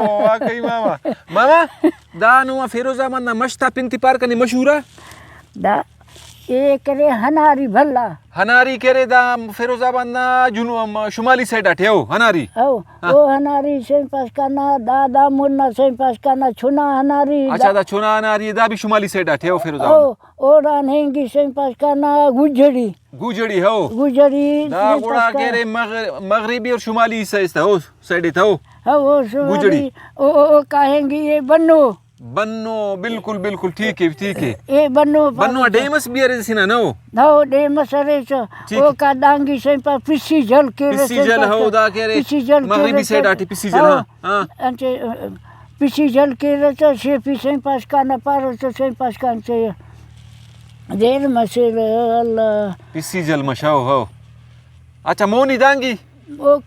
वाकई मामा दा नुआ फिरोजाबाद ना मश्ता पिंती पार्क ने मशहूरा दा ये करे हनारी भल्ला हनारी करे दा फिरोजाबाद ना जुनू शुमाली साइड अठेओ हनारी वो हनारी से पास करना दादा मुन्ना से पास करना छुना हनारी अच्छा दा छुना हनारी दा भी शुमाली साइड अठेओ फिरोजाबाद और अनहेंगी से पास करना गुजरी गुजरी दा गुड़ा केरे मगरिबी और शुमाली साइड हो साइड था वो गुजरी ओ कहेंगी ये बन्नो बिल्कुल ठीक है ए बन्नो डेमस भी अरे सिना नो डेमस अरे ओ का डांगी से पर पिसी जल हो दा के रे मगरिबी साइड आठी पिसी जल हां अंचे पिसी जल के रे से पिसे पास का न पार से पास का से देर मसेल अल्लाह पिसी जल मशाओ हो अच्छा मोनी दांगी ओ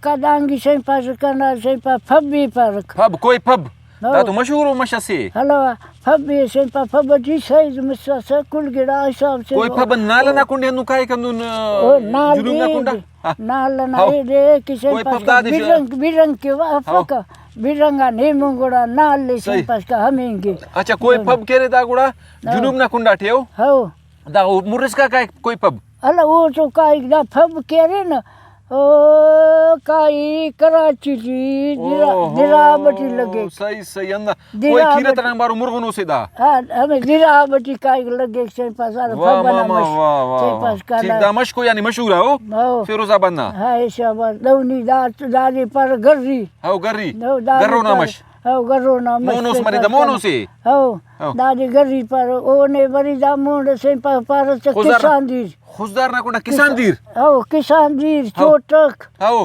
का दांगी से पास करना से पर फब कोई फब दा तो मशहूर हो मशा से हेलो फब से फब जी साइज मसा कुल गिड़ा हिसाब से कोई फब नाल ना कुंडे नु काय कंदु जुलुम ना कुंडा नाल ना रे किसे पास बिरंग के वाफक बिरंगा ने मुंगड़ा नाल ले से पास का हमेंगे अच्छा कोई फब के रे दा गुड़ा जुलुम ना कुंडा ठेओ हो दा मुरस का काय कोई फब अला वो जो काय दा फब के रे ना ओ काई कराची जी दिराबटी लगे सही अंदा कोई खीरत रंग बारो मुर्गनो से दा हां हमें दिराबटी काई लगे से पास आ फबना से पास का दमश्क को यानी मशहूर हो फिरोजाबाद ना हां ऐसा बात दौनी दादी पर गर्री गर्रो नामश गर्रो नामश मोनोस मरी दा मोनोसे दादी गर्री पर ओने बरी दा मोंड से पर किसान दी खुशदार ना कोना किसान दीर चोटक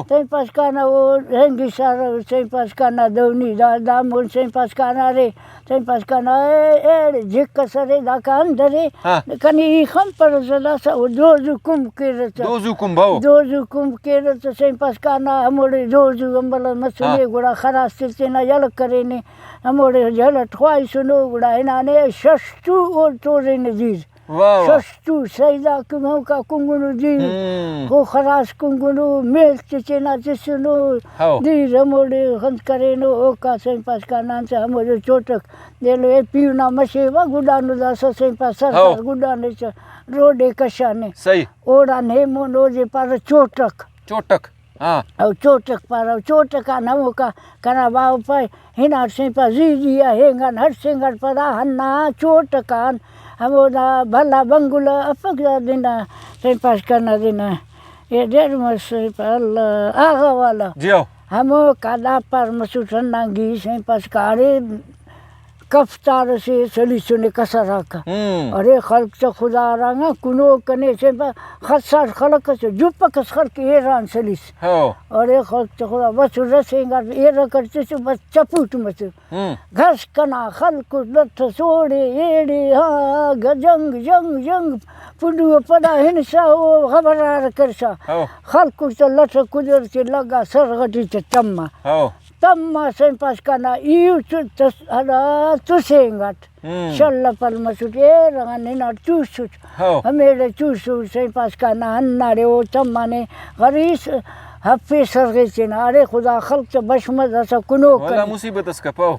ते पास काना वो हेंगी सारा से पास काना दौनी दा मोल से पास काना रे ते पास काना ए जिक सरे दा कान दरे कनी खम पर जला सा दोजु कुम के रे से पास काना हमोड़े दोजु अंबल मसले गुड़ा खरास से ना यल करे ने हमोड़े जल ठवाई सुनो गुड़ा इनाने सस्तु और तोरे ने दीर सस्तु सैदा कुंगो का कुंगुनु जी हो खरास कुंगुनु मेल चेना चिसुनु दी रमोड़े हंस करे नो ओ का से पास का नाम से हमोरे चोटक दे लो ए पीना मसेवा गुडानु दा से पास सरकार गुडाने से रोडे कशाने सही ओड़ा ने मोनो जे पर चोटक हां औ चोटक पर चोटका नमो का कना बाव पे हिना से पास जी हेंगन हर सिंगर पदा हन्ना चोटकान हमोदा भला बंगुला अपक देना से पास करना देना ये डेर मसे पर आगा वाला जियो हमो कादा पर मसुठनांगी से पास कारे कफ्तार से चली सुने कसरा का अरे खल्क से खुदा रंगा कुनो कने से खसर खलक से जुपक खर के ईरान चलिस अरे खल्क से खुदा बस रसेंगा ये रखते से बस चपूट मत घस कना खल्क लठ सोड़े एड़े हा गजंग जंग जंग पुंडू पड़ा हिंसा वो खबरदार करसा खल्क से लठ कुदर से लगा सरगटी से तम्मा से पास करना यू तुसेंगट शल्ला पर मसुटे रंगाने ना चूसु हमेरे चूसु से पास करना अन्ना रे वो तम्मा ने गरीस हफ्ते सरगे से ना अरे खुदा खल्क से बशमत ऐसा कुनो वाला मुसीबत इसका पाओ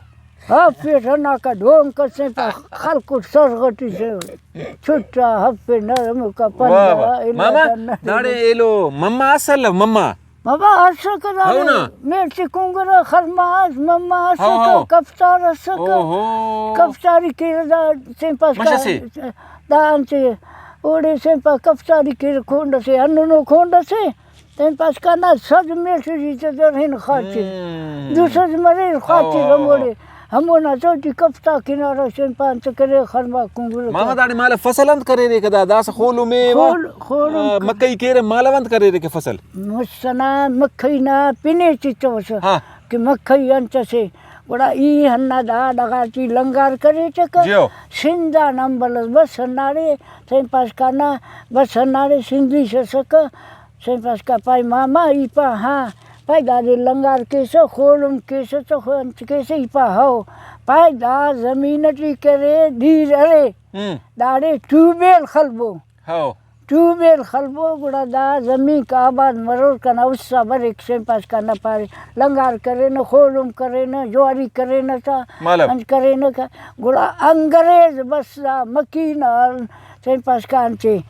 हफ्ते रना का ढोंग कर से खल्क सरगटी से छुट्टा हफ्ते नरम का पंदा मामा नाड़े एलो मम्मा असल मम्मा अर्सा करा मिर्ची कुंगरा खरमास मम्मा अर्सा कफ्तार अर्सा कफ्तारी किरदा से पास का दान से ओडे से पास कफ्तारी किर खोंड से अन्नो खोंड से ते पास का ना सज मिर्ची जी से दरहिन खाची दूसरे मरे खाची हमोड़े हमो ना चोटी कफ्ता किनारा से पांच करे खरमा कुंगरा मामा दाड़ी माले फसलंत करे रे कदा दास खोलू में खोल मकई केरे मालवंत करे रे के फसल मुसना मकई ना पिने चिचोस कि मकई अंच से बड़ा ई हन्ना दा डगाची लंगार करे चक सिंधा नंबर बस नारे से पास काना बस नारे सिंधी से सक से पास का पाई मामा ई पा हां पाई दादे लंगार केसो खोलम केसो तो केसे ई पा हो पाई दा जमीन टी करे धीर अरे दाड़े ट्यूबवेल खलबो ट्यूबवेल खलबो गुड़ा दा जमीन का आबाद मरोड़ का ना उससा बर एक से पास का ना पारे लंगार करे न खोलुम करे न ज्वारी करे न सा अंज करे न का गुड़ा अंग्रेज बसला मकीन से पास का अंचे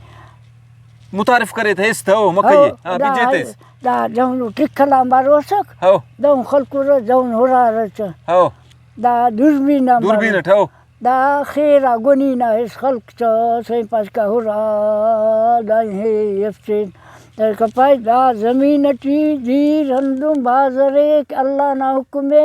मुतारिफ करे थे इस तो मकई बीजेते दा जाऊन टिकला मारो सक हो दाऊं खलकुर जाऊन हो रहा रच हो दा दूरबीन ठो दा खेरा गोनीना इस खल्क से पास का हो रहा दा हे यफ्सिन दा कपाई दा जमीन टी जी रंदुम बाजरे अल्लाह ना हुक्मे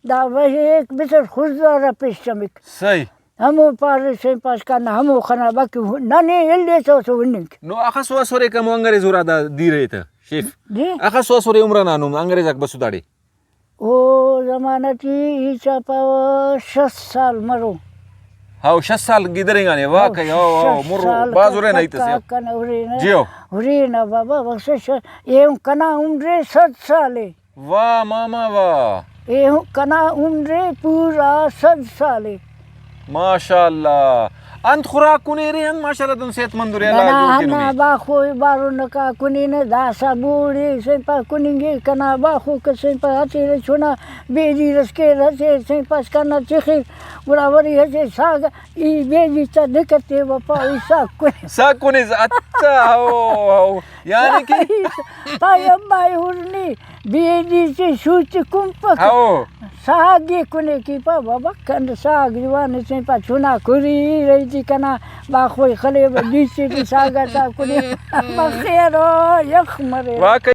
दा वही एक बिसर खुजरा पेशमिक सही हमो पार से पास का ना हमो खाना बाकी नाने एल्ले सो विनिक नो आखा सोरे का अंग्रेज उरादा दी रहे थे शेफ जी आखा सोरे उम्र नानु अंग्रेज अक बसुदाड़ी ओ जमाना टी ईचा पाव 6 साल मरो हाउ 6 साल गिदरेगा ने वाह कहीं हो मुरु बाजुरे नहीं तसे जियो हुरी ना बाबा बस ये कना उम्र 7 साले वाह मामा वाह ये कना उम्र पूरा 7 साले माशाअल्लाह अंत खुराक कुने रे हम माशाअल्लाह तुम सेहतमंद रे ना ना बाखो बारो नका कुनी ने दासा बूढ़ी से पा कुनिंगे कना बाखो के से पा आते रे छोना बेजी रसके रसे से पास करना चिखी बराबर है से साग ई बेजी ता दिखते बापा ऐसा कुने अच्छा हो यानी कि ताय बाई हुरनी बेजी से सूच कुंप हो सागे कुने की पा बाबा कंद साग जवान से पा छुना खुरी रही थी कना बाखोई खले बीच से सागा ता कुने बखेरो यख मरे